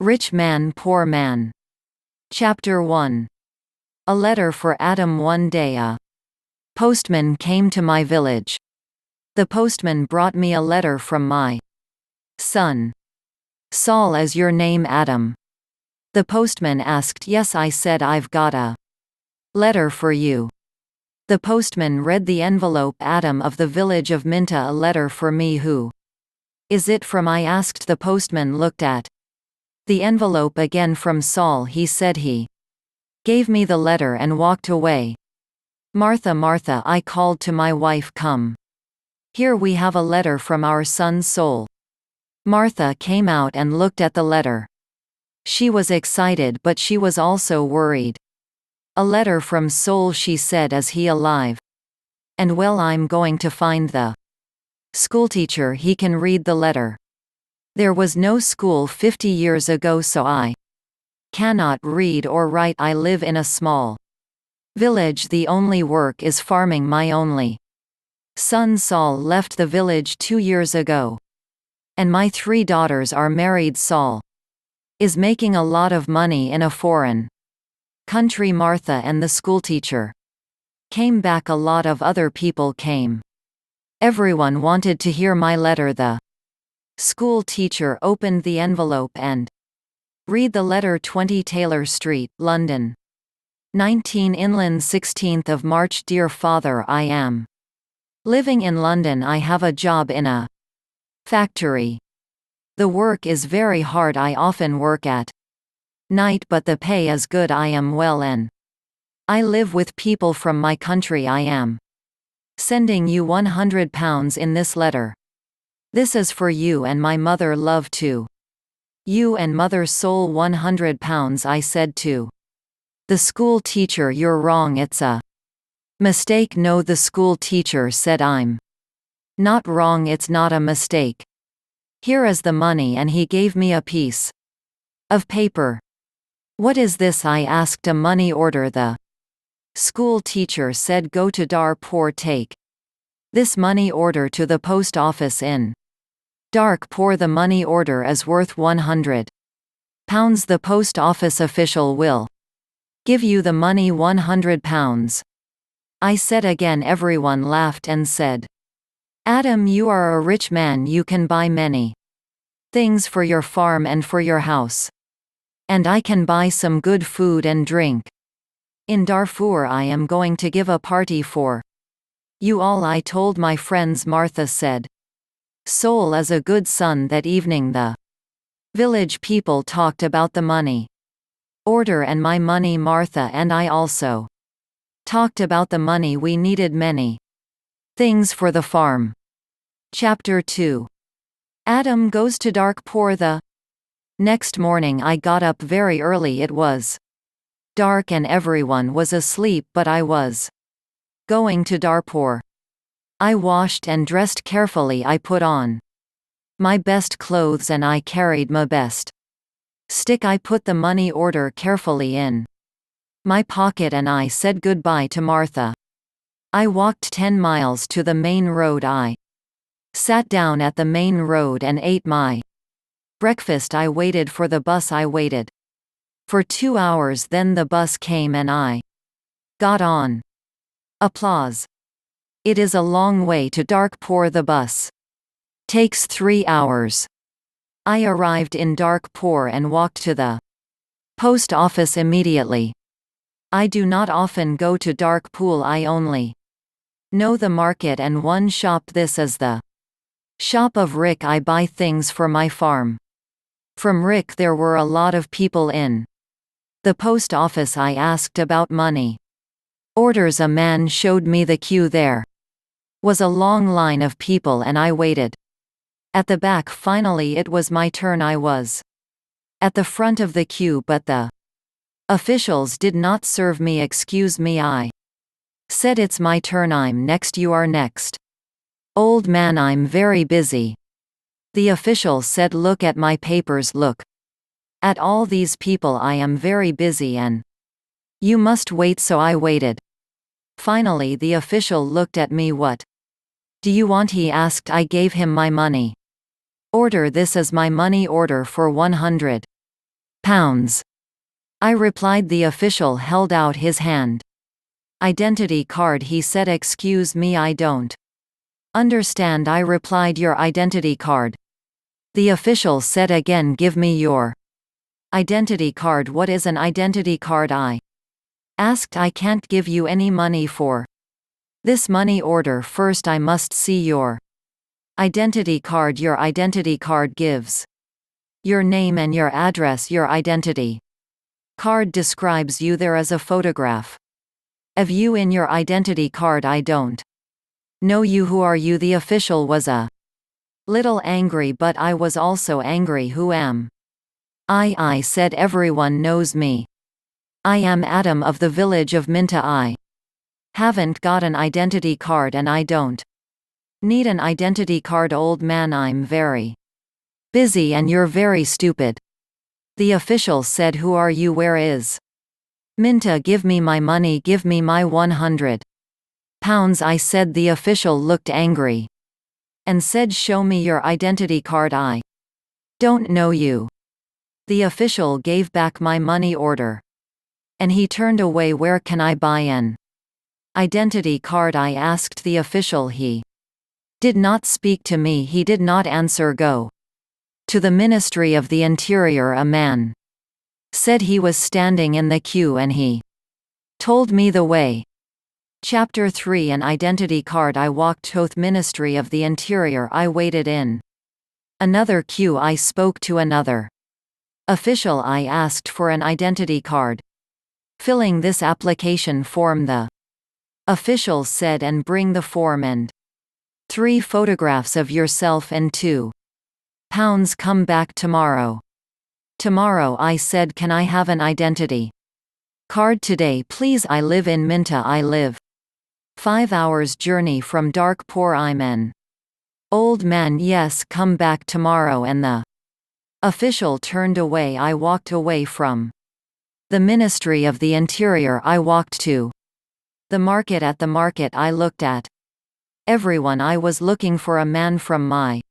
Rich Man Poor Man. Chapter 1. A letter for Adam. One day a postman came to my village. The postman brought me a letter from my son. Saul, is your name Adam? The postman asked. Yes, I said. I've got a letter for you. The postman read the envelope. Adam of the village of Minta, a letter for me. Who is it from? I asked. The postman looked at the envelope again. From Saul, he said. He gave me the letter and walked away. Martha, Martha, I called to my wife, come here, we have a letter from our son Saul. Martha came out and looked at the letter. She was excited, but she was also worried. A letter from Saul, she said. Is he alive? And well, I'm going to find the schoolteacher. He can read the letter. There was no school 50 years ago, so I cannot read or write. I live in a small village. The only work is farming. My only son Saul left the village 2 years ago. And my 3 daughters are married. Saul is making a lot of money in a foreign country. Martha and the schoolteacher came back. A lot of other people came. Everyone wanted to hear my letter. The school teacher opened the envelope and read the letter. 20 Taylor Street, London. 19 Inland, 16th of March. Dear Father, I am living in London. I have a job in a factory. The work is very hard. I often work at night, but the pay is good. I am well and I live with people from my country. I am sending you £100 in this letter. This is for you and my mother. Love to you and mother. Saul. £100, I said to the school teacher. You're wrong. It's a mistake. No, the school teacher said. I'm not wrong. It's not a mistake. Here is the money, and he gave me a piece of paper. What is this? I asked. A money order. The school teacher said. Go to Darpur. Take this money order to the post office in Darpur. The money order is worth £100. The post office official will give you the money. £100. I said again. Everyone laughed and said, Adam, you are a rich man. You can buy many things for your farm and for your house. And I can buy some good food and drink. In Darfur I am going to give a party for you all. I told my friends. Martha said, Saul is a good son. That evening the village people talked about the money order and my money. Martha and I also talked about the money. We needed many things for the farm. Chapter 2. Adam goes to Darpur. The next morning I got up very early. It was dark and everyone was asleep, but I was going to Darpur. I washed and dressed carefully. I put on my best clothes and I carried my best stick. I put the money order carefully in my pocket and I said goodbye to Martha. I walked 10 miles to the main road. I sat down at the main road and ate my breakfast. I waited for the bus. I waited for 2 hours. Then the bus came and I got on. Applause. It is a long way to Darpur. The bus takes 3 hours. I arrived in Darpur and walked to the post office immediately. I do not often go to Darpur. I only know the market and one shop. This is the shop of Rick. I buy things for my farm. From Rick there were a lot of people in the post office. I asked about money orders. A man showed me the queue. There was a long line of people and I waited at the back. Finally it was my turn. I was at the front of the queue, but the officials did not serve me. Excuse me, I said. It's my turn. I'm next. You are next. Old man, I'm very busy. The official said. Look at my papers. Look at all these people. I am very busy and you must wait. So I waited. Finally the official looked at me. What do you want? he asked. I gave him my money order. This is my money order for £100. Pounds. I replied. The official held out his hand. Identity card, he said. Excuse me, I don't understand, I replied. Your identity card. The official said again. Give me your identity card. What is an identity card? I asked. I can't give you any money for this money order. First I must see your identity card. Your identity card gives your name and your address. Your identity card describes you. There is a photograph of you in your identity card. I don't know you. Who are you? The official was a little angry, but I was also angry. Who am I said. Everyone knows me. I am Adam of the village of Minta. I haven't got an identity card and I don't need an identity card. Old man, I'm very busy and you're very stupid. The official said. Who are you? Where is Minta? Give me my money. Give me my 100 pounds, I said. The official looked angry and said, show me your identity card. I don't know you. The official gave back my money order and he turned away. Where can I buy an identity card? I asked the official. He did not speak to me. He did not answer. Go to the Ministry of the Interior. A man said. He was standing in the queue and he told me the way. Chapter 3. An identity card. I walked to the Ministry of the Interior. I waited in another queue. I spoke to another official. I asked for an identity card. Filling this application form, the official said, and bring the form and 3 photographs of yourself and 2 pounds. Come back tomorrow. Tomorrow, I said. Can I have an identity card today, please? I live in Minta. I live 5 hours journey from Darkpur. I'm an old man. Yes, come back tomorrow. And the official turned away. I walked away from the Ministry of the Interior. I walked to the market. At the market I looked at everyone. I was looking for a man from my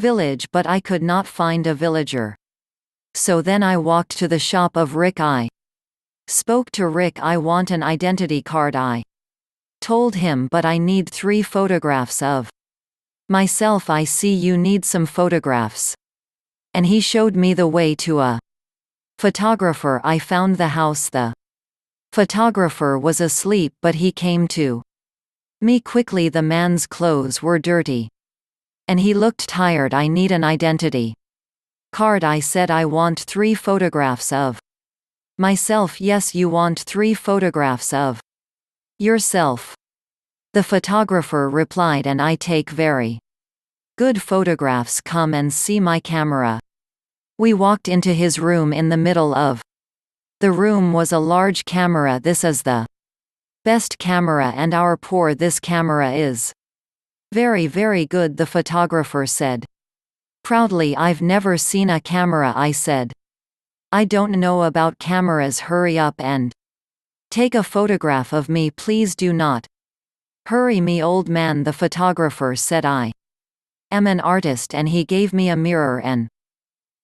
village, but I could not find a villager. So then I walked to the shop of Rick. I spoke to Rick. I want an identity card, I told him, but I need 3 photographs of myself. I see you need some photographs. And he showed me the way to a photographer. I found the house. The photographer was asleep, but he came to me quickly. The man's clothes were dirty and he looked tired. I need an identity card, I said. I want 3 photographs of myself. Yes, you want 3 photographs of yourself, the photographer replied, and I take very good photographs. Come and see my camera. We walked into his room. In the middle of the room was a large camera. This is the best camera and our poor. This camera is very, very good, the photographer said proudly. I've never seen a camera, I said. I don't know about cameras. Hurry up and take a photograph of me, please. Do not hurry me, old man, the photographer said. I am an artist, and he gave me a mirror and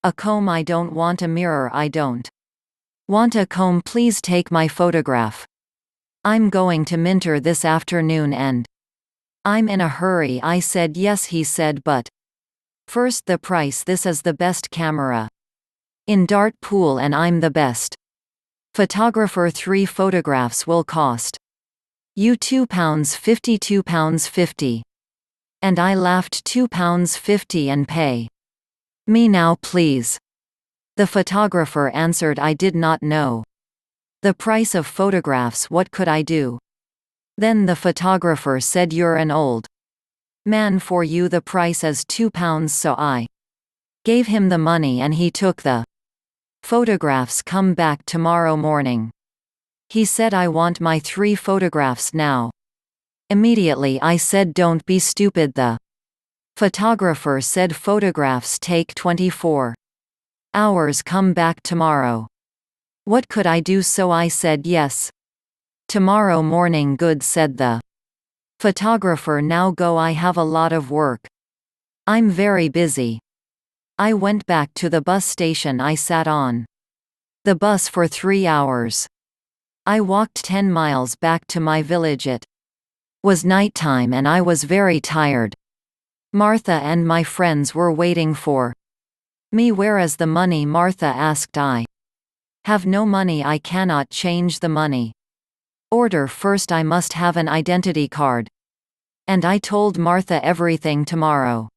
a comb. I don't want a mirror. I don't want a comb. Please take my photograph. I'm going to Minter this afternoon and I'm in a hurry. I said. Yes, he said, but first the price. This is the best camera in Dartpool and I'm the best photographer. 3 photographs will cost you £2.50. £2.50. And I laughed. £2.50 and pay me now, please. The photographer answered. I did not know the price of photographs. What could I do? Then the photographer said, you're an old man. For you the price is £2. So I gave him the money and he took the photographs. Come back tomorrow morning, he said. I want my 3 photographs now. Immediately I said, don't be stupid. The photographer said, photographs take 24 hours. Come back tomorrow. What could I do? So I said, yes, tomorrow morning. Good, said the photographer. Now go. I have a lot of work. I'm very busy. I went back to the bus station. I sat on the bus for 3 hours. I walked 10 miles back to my village. It was nighttime and I was very tired. Martha and my friends were waiting for me. Where is the money? Martha asked. I have no money. I cannot change the money order. First I must have an identity card. And I told Martha everything. Tomorrow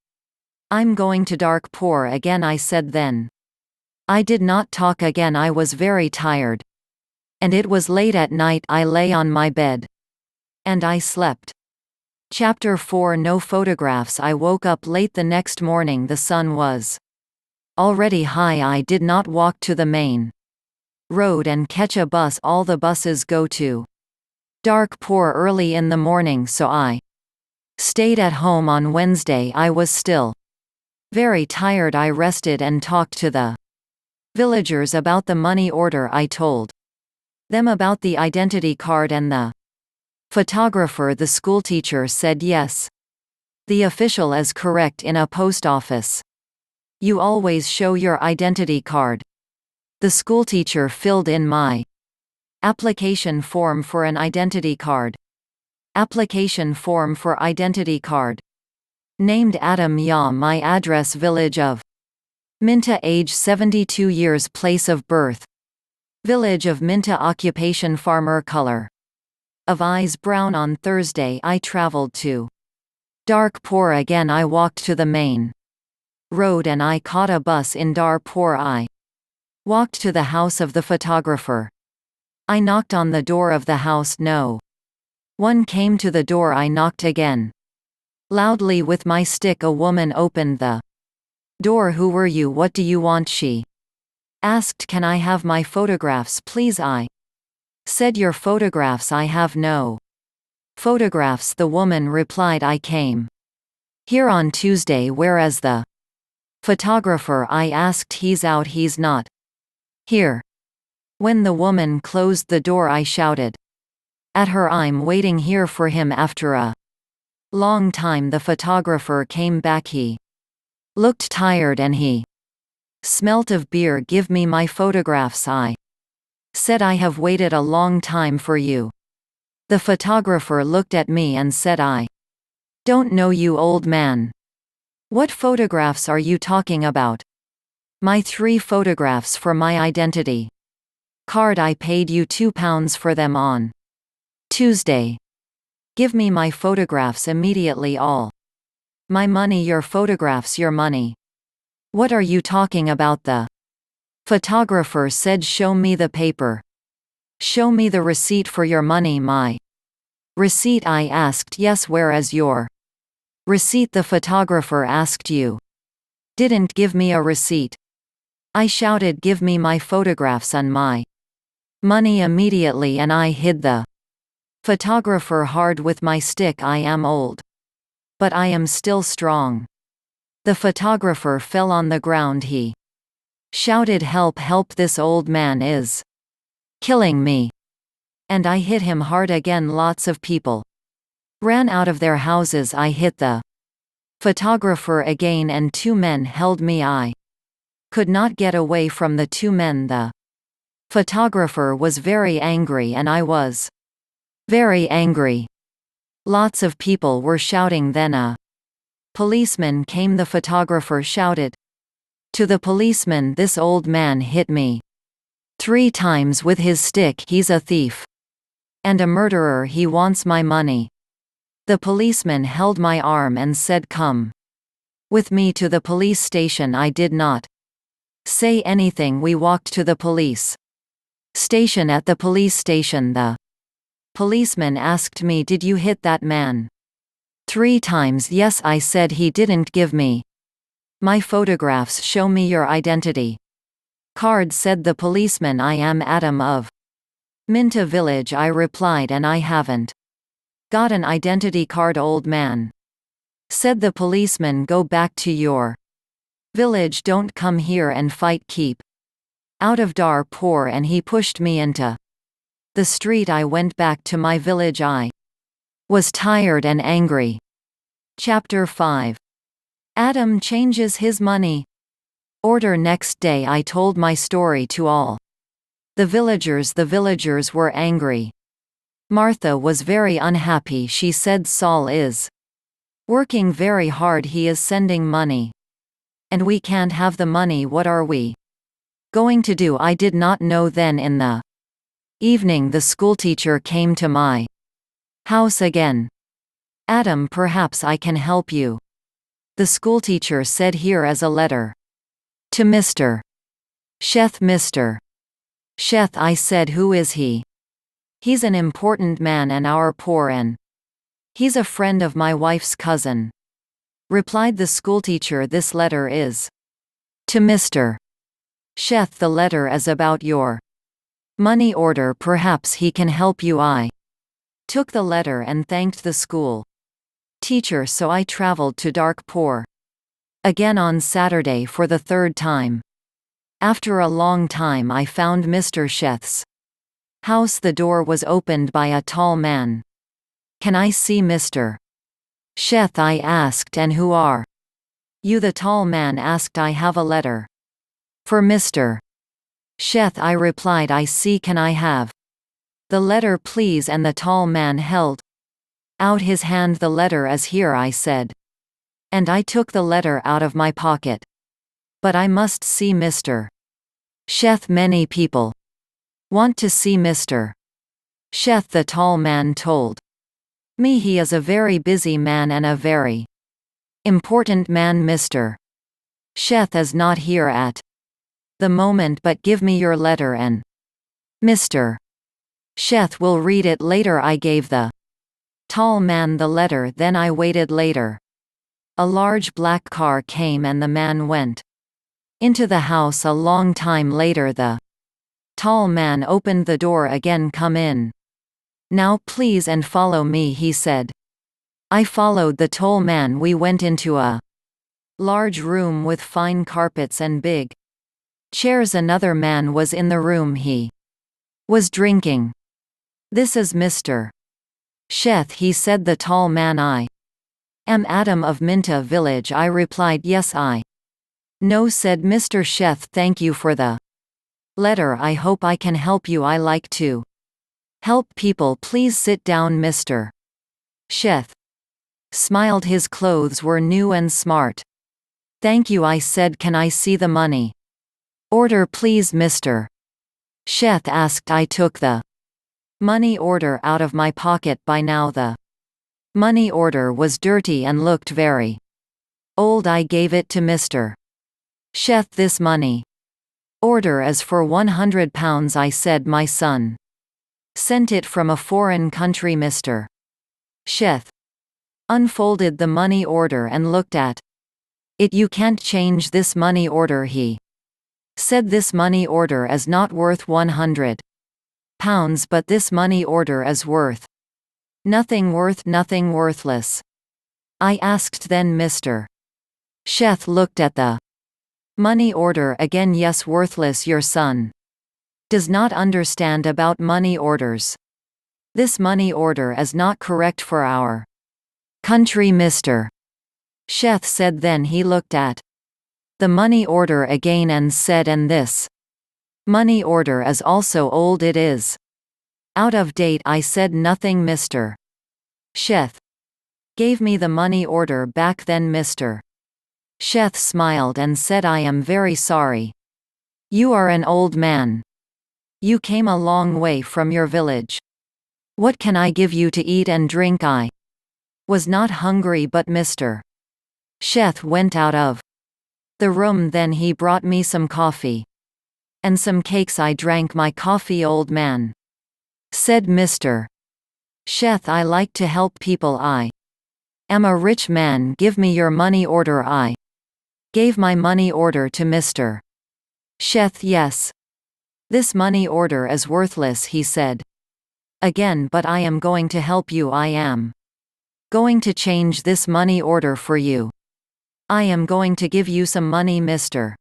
I'm going to Darkpur again, I said then. I did not talk again. I was very tired. And it was late at night. I lay on my bed. And I slept. Chapter 4. No photographs. I woke up late the next morning. The sun was already high. I did not walk to the main road and catch a bus. All the buses go to Darkpur early in the morning, so I stayed at home on Wednesday. I was still very tired. I rested and talked to the villagers about the money order. I told them about the identity card and the photographer. The schoolteacher said yes. The official is correct. In a post office, you always show your identity card. The schoolteacher filled in my application form for an identity card. Application form for identity card. Named Adam. Ya. My address: village of Minta. Age 72 years. Place of birth: village of Minta. Occupation: farmer. Color of eyes: brown. On Thursday I traveled to Darkpur again. I walked to the main road and I caught a bus in Darkpur. I walked to the house of the photographer. I knocked on the door of the house. No one came to the door. I knocked again loudly with my stick. A woman opened the door. Who were you? What do you want? She asked. Can I have my photographs, please? I said. Your photographs? I have no photographs. The woman replied. I came here on Tuesday. Where is the photographer? I asked. He's out. He's not here. When the woman closed the door, I shouted at her. I'm waiting here for him. After a long time the photographer came back. He looked tired and he smelt of beer. Give me my photographs, I said. I have waited a long time for you. The photographer looked at me and said, I don't know you, old man. What photographs are you talking about? My 3 photographs for my identity card. I paid you £2 for them on Tuesday. Give me my photographs immediately. All my money. Your photographs? Your money? What are you talking about? The photographer said. Show me the paper. Show me the receipt for your money. My receipt? I asked. Yes. Where is your receipt? The photographer asked. You didn't give me a receipt. I shouted. Give me my photographs and my money immediately, and I hid the photographer hard with my stick. I am old, but I am still strong. The photographer fell on the ground. He shouted, help, help, this old man is killing me. And I hit him hard again. Lots of people ran out of their houses. I hit the photographer again and 2 men held me. I could not get away from the 2 men. The photographer was very angry and I was very angry. Lots of people were shouting. Then a policeman came. The photographer shouted to the policeman, this old man hit me 3 times with his stick. He's a thief and a murderer. He wants my money. The policeman held my arm and said, come with me to the police station. I did not say anything. We walked to the police station. At the police station, the policeman asked me, did you hit that man 3 times? Yes, I said. He didn't give me my photographs. Show me your identity card, said the policeman. I am Adam of Minta village, I replied, and I haven't got an identity card. Old man, said the policeman, go back to your village. Don't come here and fight. Keep out of Darpur. And he pushed me into the street. I went back to my village. I was tired and angry. Chapter 5. Adam changes his money order. Next day I told my story to all The villagers were angry. Martha was very unhappy. She said Saul is working very hard. He is sending money. And we can't have the money. What are we going to do? I did not know. Then in the evening the schoolteacher came to my house again. Adam, perhaps I can help you. The schoolteacher said, here is a letter. To Mr. Sheth. Mr. Sheth, I said, who is he? He's an important man and our poor, and he's a friend of my wife's cousin. Replied the schoolteacher, this letter is to Mr. Sheth. The letter is about your money order. Perhaps he can help you. I took the letter and thanked the school teacher, so I traveled to Darkpur again on Saturday for the third time. After a long time I found Mr. Sheth's house. The door was opened by a tall man. Can I see Mr. Sheth? I asked. And who are you? The tall man asked. I have a letter for Mr. Sheth, I replied. I see. Can I have the letter, please? And the tall man held out his hand. The letter is here, I said. And I took the letter out of my pocket. But I must see Mr. Sheth. Many people want to see Mr. Sheth, the tall man told me. He is a very busy man and a very important man. Mr. Sheth is not here at the moment, but give me your letter and Mr. Sheth will read it later. I gave the tall man the letter. Then I waited. Later a large black car came and the man went into the house. A long time later the tall man opened the door again. Come in now, please, and follow me, he said. I followed the tall man. We went into a large room with fine carpets and big chairs. Another man was in the room. He was drinking. This is Mr. Sheth, he said. The tall man. I am Adam of Minta village, I replied. Yes, I know, said Mr. Sheth. Thank you for the letter. I hope I can help you. I like to help people. Please sit down. Mr. Sheth smiled. His clothes were new and smart. Thank you, I said. Can I see the money order, please? Mr. Sheth asked. I took the money order out of my pocket. By now the money order was dirty and looked very old. I gave it to Mr. Sheth. This money order is for £100, I said. My son sent it from a foreign country. Mr. Sheth unfolded the money order and looked at it. You can't change this money order, he said. This money order is not worth £100, but this money order is worth nothing. Worth nothing. Worthless, I asked. Then Mr. Sheth looked at the money order again. Yes, worthless. Your son does not understand about money orders. This money order is not correct for our country, Mr. Sheth said. Then he looked at the money order again and said, and this money order is also old. It is out of date. I said nothing. Mr. Sheth gave me the money order back. Then Mr. Sheth smiled and said, I am very sorry. You are an old man. You came a long way from your village. What can I give you to eat and drink? I was not hungry, but Mr. Sheth went out of the room. Then he brought me some coffee and some cakes. I drank my coffee. Old man, said Mr. Sheth, I like to help people. I am a rich man. Give me your money order. I gave my money order to Mr. Sheth. Yes. This money order is worthless, he said again, but I am going to help you. I am going to change this money order for you. I am going to give you some money. Mr.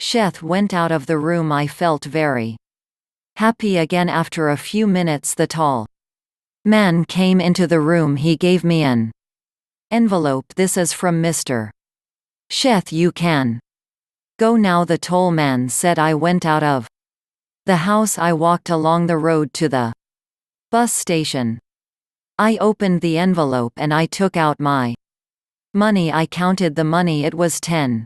Sheth went out of the room. I felt very happy again. After a few minutes the tall man came into the room. He gave me an envelope. This is from Mr. Sheth. You can go now, the tall man said. I went out of The house. I walked along the road to the bus station. I opened the envelope and I took out my money. I counted the money. It was £10.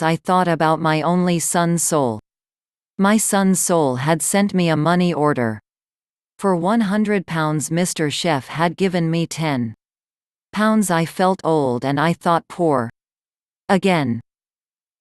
I thought about my only son's soul. My son's soul had sent me a money order for £100. Mr. Chef had given me £10. I felt old and I thought poor again.